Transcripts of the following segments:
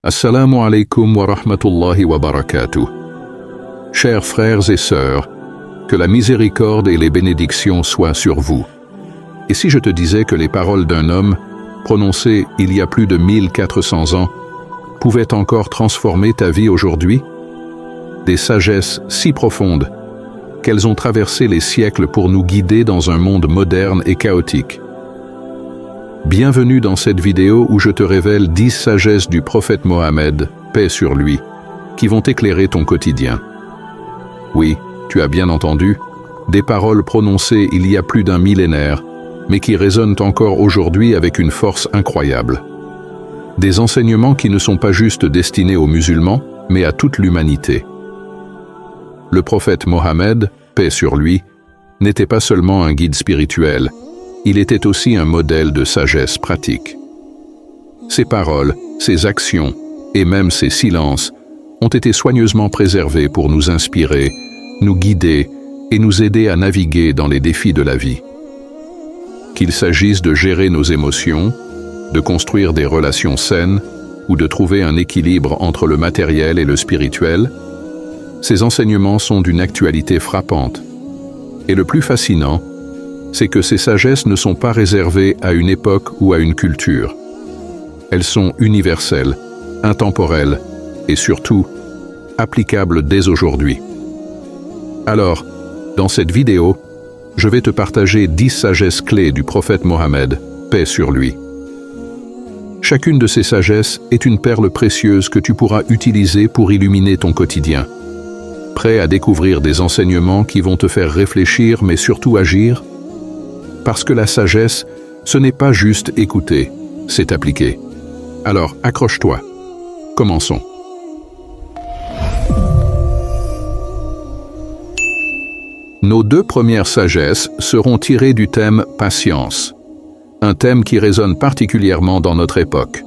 Assalamu alaikum wa rahmatullahi wa barakatuh. Chers frères et sœurs, que la miséricorde et les bénédictions soient sur vous. Et si je te disais que les paroles d'un homme, prononcées il y a plus de 1400 ans, pouvaient encore transformer ta vie aujourd'hui? Des sagesses si profondes qu'elles ont traversé les siècles pour nous guider dans un monde moderne et chaotique. Bienvenue dans cette vidéo où je te révèle 10 sagesses du prophète Mohammed, paix sur lui, qui vont éclairer ton quotidien. Oui, tu as bien entendu, des paroles prononcées il y a plus d'un millénaire, mais qui résonnent encore aujourd'hui avec une force incroyable. Des enseignements qui ne sont pas juste destinés aux musulmans, mais à toute l'humanité. Le prophète Mohammed, paix sur lui, n'était pas seulement un guide spirituel, il était aussi un modèle de sagesse pratique. Ses paroles, ses actions et même ses silences ont été soigneusement préservés pour nous inspirer, nous guider et nous aider à naviguer dans les défis de la vie. Qu'il s'agisse de gérer nos émotions, de construire des relations saines ou de trouver un équilibre entre le matériel et le spirituel, ces enseignements sont d'une actualité frappante. Et le plus fascinant, c'est que ces sagesses ne sont pas réservées à une époque ou à une culture. Elles sont universelles, intemporelles et surtout applicables dès aujourd'hui. Alors, dans cette vidéo, je vais te partager 10 sagesses clés du prophète Mohammed, paix sur lui. Chacune de ces sagesses est une perle précieuse que tu pourras utiliser pour illuminer ton quotidien. Prêt à découvrir des enseignements qui vont te faire réfléchir mais surtout agir? Parce que la sagesse, ce n'est pas juste écouter, c'est appliquer. Alors, accroche-toi. Commençons. Nos 2 premières sagesses seront tirées du thème « Patience », un thème qui résonne particulièrement dans notre époque.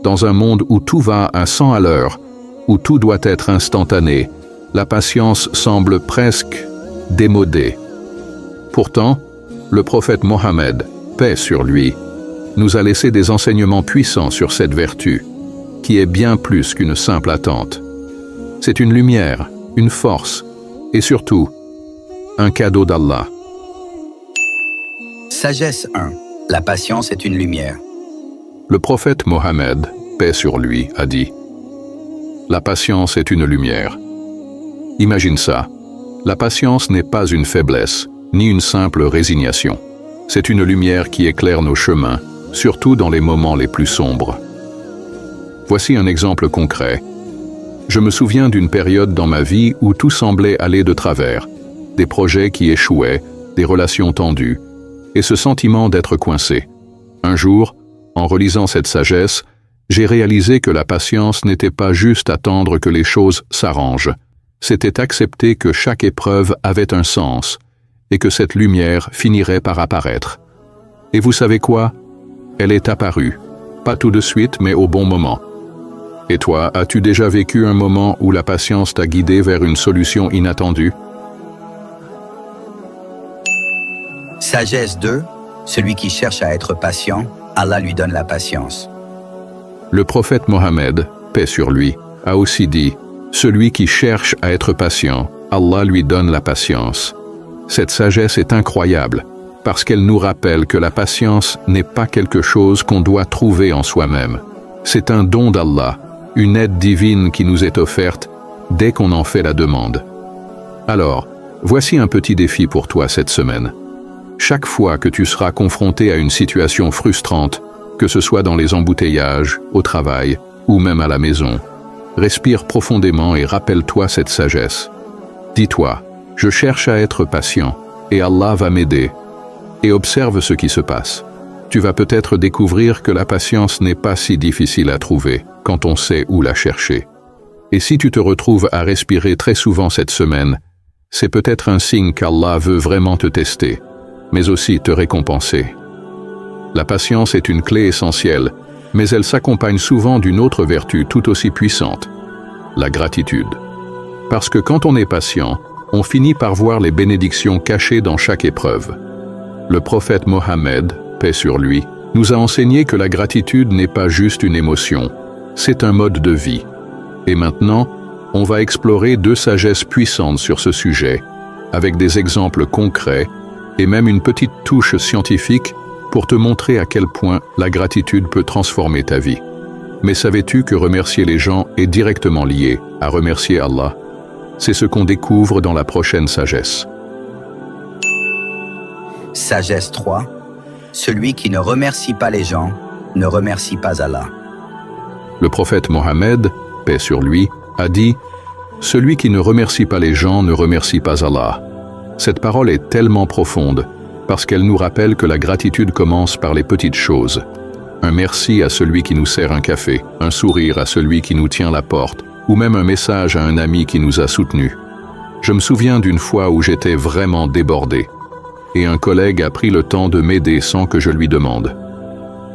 Dans un monde où tout va à 100 à l'heure, où tout doit être instantané, la patience semble presque démodée. Pourtant, le prophète Mohammed, paix sur lui, nous a laissé des enseignements puissants sur cette vertu, qui est bien plus qu'une simple attente. C'est une lumière, une force, et surtout, un cadeau d'Allah. Sagesse 1. La patience est une lumière. Le prophète Mohammed, paix sur lui, a dit « La patience est une lumière ». Imagine ça, la patience n'est pas une faiblesse, ni une simple résignation. C'est une lumière qui éclaire nos chemins, surtout dans les moments les plus sombres. Voici un exemple concret. Je me souviens d'une période dans ma vie où tout semblait aller de travers, des projets qui échouaient, des relations tendues, et ce sentiment d'être coincé. Un jour, en relisant cette sagesse, j'ai réalisé que la patience n'était pas juste attendre que les choses s'arrangent. C'était accepter que chaque épreuve avait un sens, et que cette lumière finirait par apparaître. Et vous savez quoi? Elle est apparue. Pas tout de suite, mais au bon moment. Et toi, as-tu déjà vécu un moment où la patience t'a guidé vers une solution inattendue? Sagesse 2. Celui qui cherche à être patient, Allah lui donne la patience. Le prophète Mohammed, paix sur lui, a aussi dit « Celui qui cherche à être patient, Allah lui donne la patience ». Cette sagesse est incroyable, parce qu'elle nous rappelle que la patience n'est pas quelque chose qu'on doit trouver en soi-même. C'est un don d'Allah, une aide divine qui nous est offerte dès qu'on en fait la demande. Alors, voici un petit défi pour toi cette semaine. Chaque fois que tu seras confronté à une situation frustrante, que ce soit dans les embouteillages, au travail ou même à la maison, respire profondément et rappelle-toi cette sagesse. Dis-toi, je cherche à être patient, et Allah va m'aider. Et observe ce qui se passe. Tu vas peut-être découvrir que la patience n'est pas si difficile à trouver quand on sait où la chercher. Et si tu te retrouves à respirer très souvent cette semaine, c'est peut-être un signe qu'Allah veut vraiment te tester, mais aussi te récompenser. La patience est une clé essentielle, mais elle s'accompagne souvent d'une autre vertu tout aussi puissante, la gratitude. Parce que quand on est patient, on finit par voir les bénédictions cachées dans chaque épreuve. Le prophète Mohammed, paix sur lui, nous a enseigné que la gratitude n'est pas juste une émotion, c'est un mode de vie. Et maintenant, on va explorer 2 sagesses puissantes sur ce sujet, avec des exemples concrets et même une petite touche scientifique pour te montrer à quel point la gratitude peut transformer ta vie. Mais savais-tu que remercier les gens est directement lié à remercier Allah? C'est ce qu'on découvre dans la prochaine sagesse. Sagesse 3. Celui qui ne remercie pas les gens ne remercie pas Allah. Le prophète Mohammed, paix sur lui, a dit « Celui qui ne remercie pas les gens ne remercie pas Allah ». Cette parole est tellement profonde parce qu'elle nous rappelle que la gratitude commence par les petites choses. Un merci à celui qui nous sert un café, un sourire à celui qui nous tient la porte, ou même un message à un ami qui nous a soutenus. Je me souviens d'une fois où j'étais vraiment débordé, et un collègue a pris le temps de m'aider sans que je lui demande.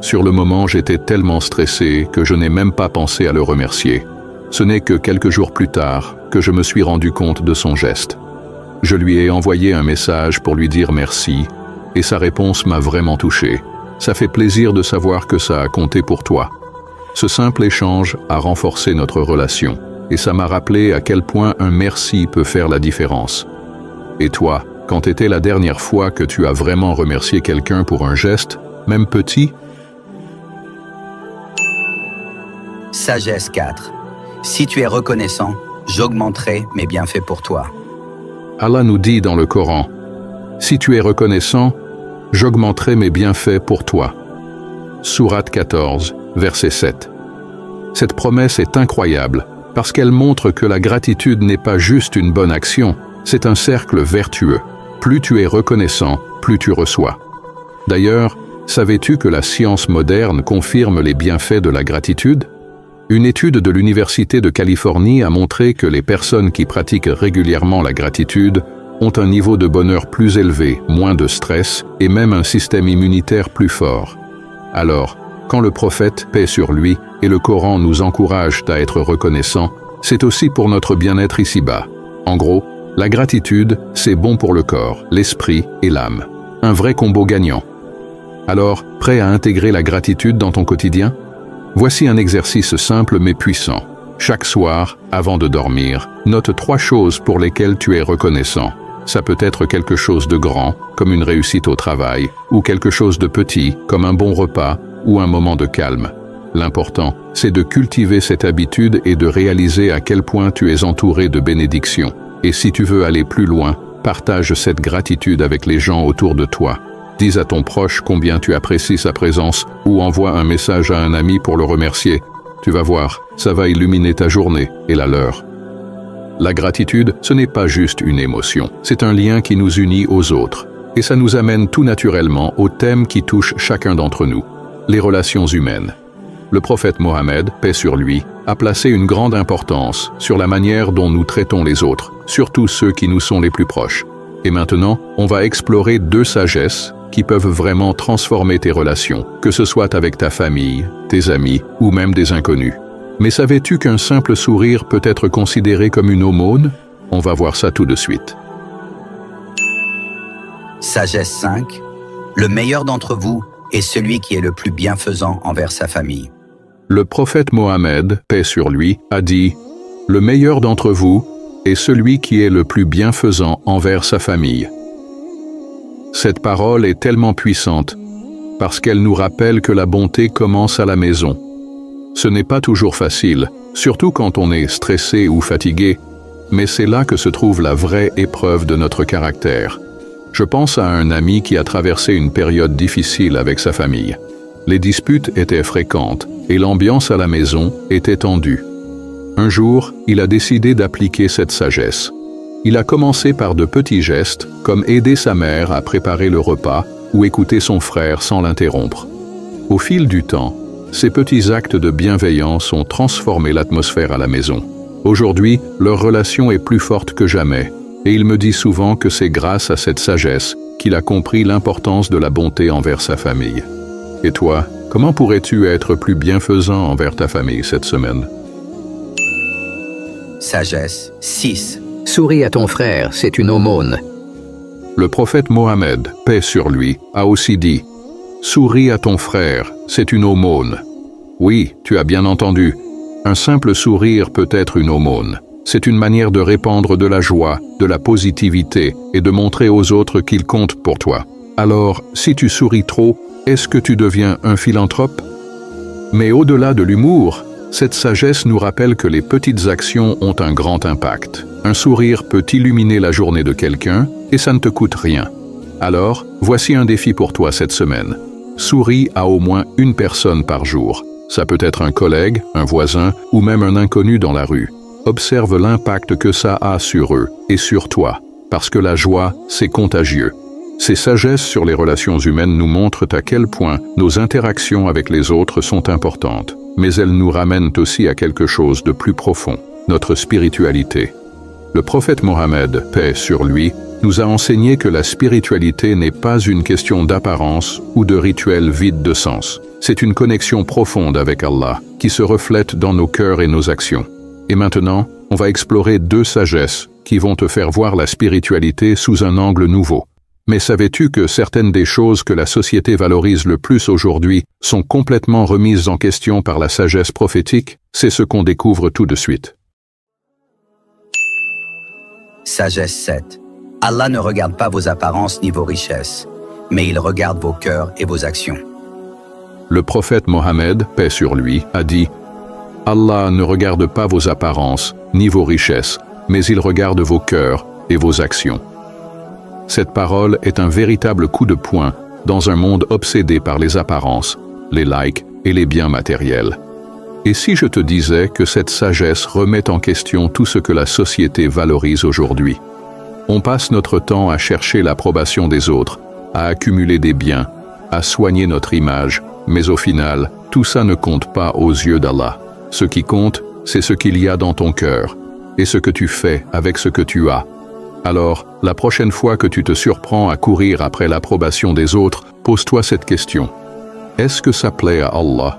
Sur le moment, j'étais tellement stressé que je n'ai même pas pensé à le remercier. Ce n'est que quelques jours plus tard que je me suis rendu compte de son geste. Je lui ai envoyé un message pour lui dire merci, et sa réponse m'a vraiment touché. Ça fait plaisir de savoir que ça a compté pour toi. Ce simple échange a renforcé notre relation, et ça m'a rappelé à quel point un merci peut faire la différence. Et toi, quand était la dernière fois que tu as vraiment remercié quelqu'un pour un geste, même petit? Sagesse 4. Si tu es reconnaissant, j'augmenterai mes bienfaits pour toi. Allah nous dit dans le Coran, « Si tu es reconnaissant, j'augmenterai mes bienfaits pour toi. » Sourate 14, verset 7. Cette promesse est incroyable parce qu'elle montre que la gratitude n'est pas juste une bonne action, c'est un cercle vertueux. Plus tu es reconnaissant, plus tu reçois. D'ailleurs, savais-tu que la science moderne confirme les bienfaits de la gratitude? Une étude de l'Université de Californie a montré que les personnes qui pratiquent régulièrement la gratitude ont un niveau de bonheur plus élevé, moins de stress et même un système immunitaire plus fort. Alors, quand le prophète, paix sur lui, et le Coran nous encouragent à être reconnaissants, c'est aussi pour notre bien-être ici-bas. En gros, la gratitude, c'est bon pour le corps, l'esprit et l'âme. Un vrai combo gagnant. Alors, prêt à intégrer la gratitude dans ton quotidien? Voici un exercice simple mais puissant. Chaque soir, avant de dormir, note 3 choses pour lesquelles tu es reconnaissant. Ça peut être quelque chose de grand, comme une réussite au travail, ou quelque chose de petit, comme un bon repas, ou un moment de calme. L'important, c'est de cultiver cette habitude et de réaliser à quel point tu es entouré de bénédictions. Et si tu veux aller plus loin, partage cette gratitude avec les gens autour de toi. Dis à ton proche combien tu apprécies sa présence ou envoie un message à un ami pour le remercier. Tu vas voir, ça va illuminer ta journée et la leur. La gratitude, ce n'est pas juste une émotion, c'est un lien qui nous unit aux autres. Et ça nous amène tout naturellement au thème qui touche chacun d'entre nous, les relations humaines. Le prophète Mohammed, paix sur lui, a placé une grande importance sur la manière dont nous traitons les autres, surtout ceux qui nous sont les plus proches. Et maintenant, on va explorer 2 sagesses qui peuvent vraiment transformer tes relations, que ce soit avec ta famille, tes amis ou même des inconnus. Mais savais-tu qu'un simple sourire peut être considéré comme une aumône? On va voir ça tout de suite. Sagesse 5. Le meilleur d'entre vous est celui qui est le plus bienfaisant envers sa famille. Le prophète Mohammed, paix sur lui, a dit « Le meilleur d'entre vous est celui qui est le plus bienfaisant envers sa famille. » Cette parole est tellement puissante parce qu'elle nous rappelle que la bonté commence à la maison. Ce n'est pas toujours facile, surtout quand on est stressé ou fatigué, mais c'est là que se trouve la vraie épreuve de notre caractère. Je pense à un ami qui a traversé une période difficile avec sa famille. Les disputes étaient fréquentes et l'ambiance à la maison était tendue. Un jour, il a décidé d'appliquer cette sagesse. Il a commencé par de petits gestes, comme aider sa mère à préparer le repas ou écouter son frère sans l'interrompre. Au fil du temps, ces petits actes de bienveillance ont transformé l'atmosphère à la maison. Aujourd'hui, leur relation est plus forte que jamais, et il me dit souvent que c'est grâce à cette sagesse qu'il a compris l'importance de la bonté envers sa famille. Et toi, comment pourrais-tu être plus bienfaisant envers ta famille cette semaine? Sagesse 6. Souris à ton frère, c'est une aumône. Le prophète Mohammed, paix sur lui, a aussi dit « Souris à ton frère, c'est une aumône. » Oui, tu as bien entendu, Un simple sourire peut être une aumône. C'est une manière de répandre de la joie, de la positivité et de montrer aux autres qu'ils comptent pour toi. Alors, si tu souris trop, est-ce que tu deviens un philanthrope? Mais au-delà de l'humour, cette sagesse nous rappelle que les petites actions ont un grand impact. Un sourire peut illuminer la journée de quelqu'un et ça ne te coûte rien. Alors, voici un défi pour toi cette semaine. Souris à au moins une personne par jour. Ça peut être un collègue, un voisin ou même un inconnu dans la rue. Observe l'impact que ça a sur eux et sur toi, parce que la joie, c'est contagieux. Ces sagesses sur les relations humaines nous montrent à quel point nos interactions avec les autres sont importantes, mais elles nous ramènent aussi à quelque chose de plus profond, notre spiritualité. Le prophète Mohammed, paix sur lui, nous a enseigné que la spiritualité n'est pas une question d'apparence ou de rituel vide de sens. C'est une connexion profonde avec Allah, qui se reflète dans nos cœurs et nos actions. Et maintenant, on va explorer 2 sagesses qui vont te faire voir la spiritualité sous un angle nouveau. Mais savais-tu que certaines des choses que la société valorise le plus aujourd'hui sont complètement remises en question par la sagesse prophétique? C'est ce qu'on découvre tout de suite. Sagesse 7. Allah ne regarde pas vos apparences ni vos richesses, mais il regarde vos cœurs et vos actions. Le prophète Mohammed, paix sur lui, a dit « Allah ne regarde pas vos apparences ni vos richesses, mais il regarde vos cœurs et vos actions. » Cette parole est un véritable coup de poing dans un monde obsédé par les apparences, les likes et les biens matériels. Et si je te disais que cette sagesse remet en question tout ce que la société valorise aujourd'hui? On passe notre temps à chercher l'approbation des autres, à accumuler des biens, à soigner notre image, mais au final, tout ça ne compte pas aux yeux d'Allah. Ce qui compte, c'est ce qu'il y a dans ton cœur, et ce que tu fais avec ce que tu as. Alors, la prochaine fois que tu te surprends à courir après l'approbation des autres, pose-toi cette question. Est-ce que ça plaît à Allah?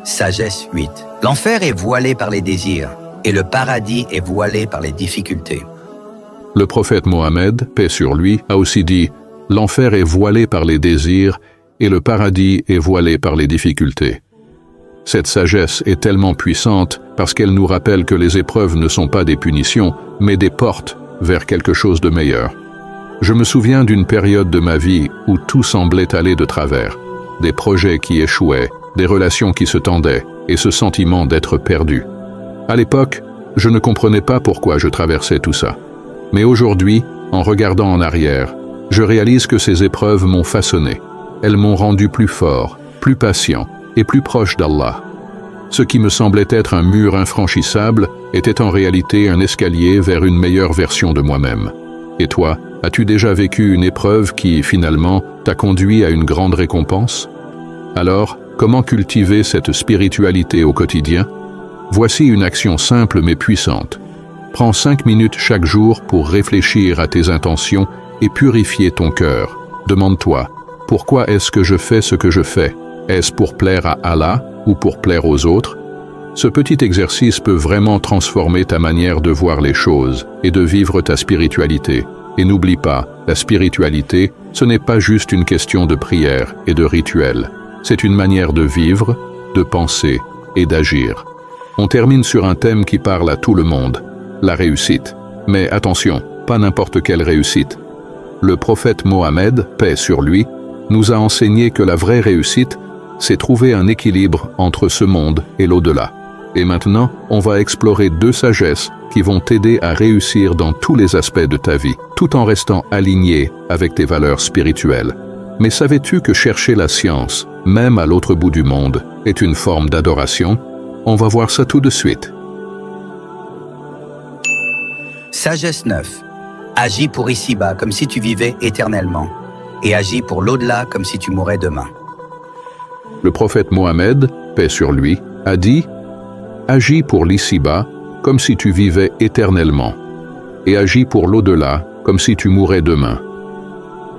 Sagesse 8. L'enfer est voilé par les désirs, et le paradis est voilé par les difficultés. Le prophète Mohammed, paix sur lui, a aussi dit « L'enfer est voilé par les désirs, et le paradis est voilé par les difficultés. » Cette sagesse est tellement puissante parce qu'elle nous rappelle que les épreuves ne sont pas des punitions, mais des portes vers quelque chose de meilleur. Je me souviens d'une période de ma vie où tout semblait aller de travers. Des projets qui échouaient, des relations qui se tendaient, et ce sentiment d'être perdu. À l'époque, je ne comprenais pas pourquoi je traversais tout ça. Mais aujourd'hui, en regardant en arrière, je réalise que ces épreuves m'ont façonné. Elles m'ont rendu plus fort, plus patient et plus proche d'Allah. Ce qui me semblait être un mur infranchissable était en réalité un escalier vers une meilleure version de moi-même. Et toi, as-tu déjà vécu une épreuve qui, finalement, t'a conduit à une grande récompense? Alors, comment cultiver cette spiritualité au quotidien? Voici une action simple mais puissante. Prends 5 minutes chaque jour pour réfléchir à tes intentions et purifier ton cœur. Demande-toi, pourquoi est-ce que je fais ce que je fais? Est-ce pour plaire à Allah ou pour plaire aux autres? Ce petit exercice peut vraiment transformer ta manière de voir les choses et de vivre ta spiritualité. Et n'oublie pas, la spiritualité, ce n'est pas juste une question de prière et de rituel. C'est une manière de vivre, de penser et d'agir. On termine sur un thème qui parle à tout le monde, la réussite. Mais attention, pas n'importe quelle réussite. Le prophète Mohammed, paix sur lui, nous a enseigné que la vraie réussite, c'est trouver un équilibre entre ce monde et l'au-delà. Et maintenant, on va explorer 2 sagesses qui vont t'aider à réussir dans tous les aspects de ta vie, tout en restant aligné avec tes valeurs spirituelles. Mais savais-tu que chercher la science, même à l'autre bout du monde, est une forme d'adoration? On va voir ça tout de suite. Sagesse 9. Agis pour ici-bas comme si tu vivais éternellement, et agis pour l'au-delà comme si tu mourrais demain. Le prophète Mohammed, paix sur lui, a dit « Agis pour l'ici-bas comme si tu vivais éternellement, et agis pour l'au-delà comme si tu mourrais demain. »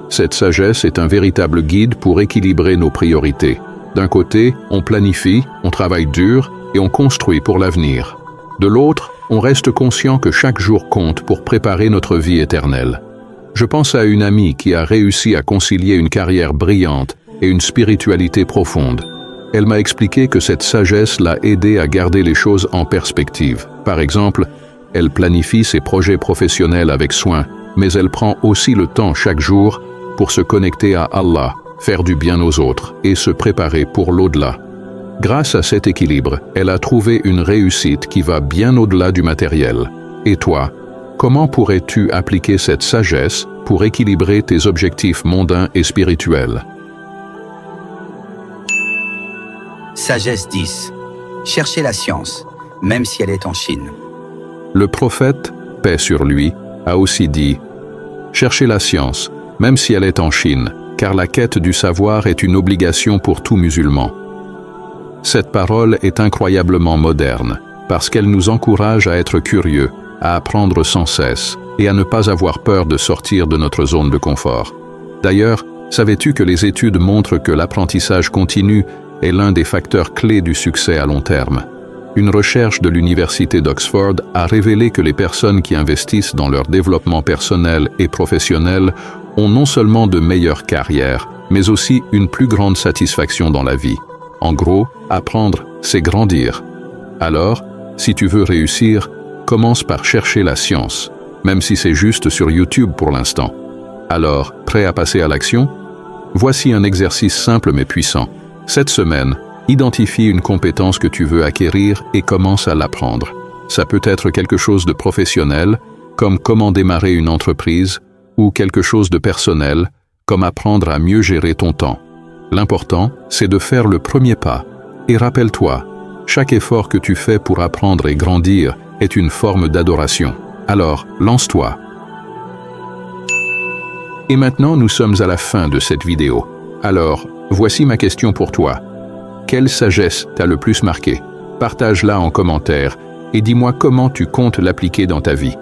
Cette sagesse est un véritable guide pour équilibrer nos priorités. D'un côté, on planifie, on travaille dur et on construit pour l'avenir. De l'autre, on reste conscient que chaque jour compte pour préparer notre vie éternelle. Je pense à une amie qui a réussi à concilier une carrière brillante et une spiritualité profonde. Elle m'a expliqué que cette sagesse l'a aidé à garder les choses en perspective. Par exemple, elle planifie ses projets professionnels avec soin, mais elle prend aussi le temps chaque jour pour se connecter à Allah, faire du bien aux autres et se préparer pour l'au-delà. Grâce à cet équilibre, elle a trouvé une réussite qui va bien au-delà du matériel. Et toi, comment pourrais-tu appliquer cette sagesse pour équilibrer tes objectifs mondains et spirituels? Sagesse 10. Cherchez la science, même si elle est en Chine. Le prophète, paix sur lui, a aussi dit « Cherchez la science, même si elle est en Chine, car la quête du savoir est une obligation pour tout musulman. » Cette parole est incroyablement moderne, parce qu'elle nous encourage à être curieux, à apprendre sans cesse, et à ne pas avoir peur de sortir de notre zone de confort. D'ailleurs, savais-tu que les études montrent que l'apprentissage continu est l'un des facteurs clés du succès à long terme? Une recherche de l'Université d'Oxford a révélé que les personnes qui investissent dans leur développement personnel et professionnel ont non seulement de meilleures carrières, mais aussi une plus grande satisfaction dans la vie. En gros, apprendre, c'est grandir. Alors, si tu veux réussir, commence par chercher la science, même si c'est juste sur YouTube pour l'instant. Alors, prêt à passer à l'action? Voici un exercice simple mais puissant. Cette semaine, identifie une compétence que tu veux acquérir et commence à l'apprendre. Ça peut être quelque chose de professionnel, comme comment démarrer une entreprise, ou quelque chose de personnel, comme apprendre à mieux gérer ton temps. L'important, c'est de faire le premier pas. Et rappelle-toi, chaque effort que tu fais pour apprendre et grandir est une forme d'adoration. Alors, lance-toi. Et maintenant, nous sommes à la fin de cette vidéo. Alors, voici ma question pour toi. Quelle sagesse t'a le plus marqué? Partage-la en commentaire et dis-moi comment tu comptes l'appliquer dans ta vie.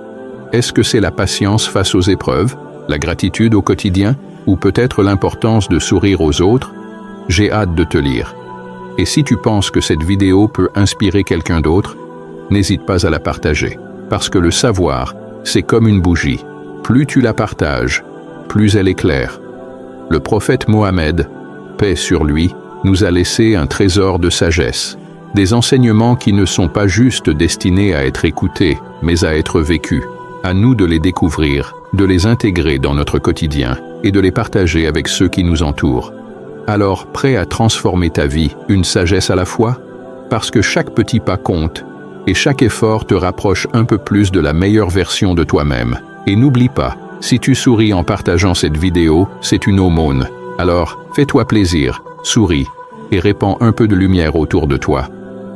Est-ce que c'est la patience face aux épreuves, la gratitude au quotidien, ou peut-être l'importance de sourire aux autres? J'ai hâte de te lire. Et si tu penses que cette vidéo peut inspirer quelqu'un d'autre, n'hésite pas à la partager. Parce que le savoir, c'est comme une bougie. Plus tu la partages, plus elle éclaire. Le prophète Mohammed, paix sur lui, nous a laissé un trésor de sagesse. Des enseignements qui ne sont pas juste destinés à être écoutés, mais à être vécus. À nous de les découvrir, de les intégrer dans notre quotidien et de les partager avec ceux qui nous entourent. Alors, prêt à transformer ta vie, une sagesse à la fois? Parce que chaque petit pas compte, et chaque effort te rapproche un peu plus de la meilleure version de toi-même. Et n'oublie pas, si tu souris en partageant cette vidéo, c'est une aumône. Alors, fais-toi plaisir, souris, et répands un peu de lumière autour de toi.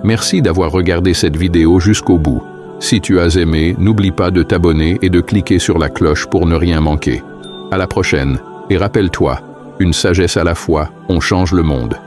Merci d'avoir regardé cette vidéo jusqu'au bout. Si tu as aimé, n'oublie pas de t'abonner et de cliquer sur la cloche pour ne rien manquer. À la prochaine, et rappelle-toi, une sagesse à la fois, on change le monde.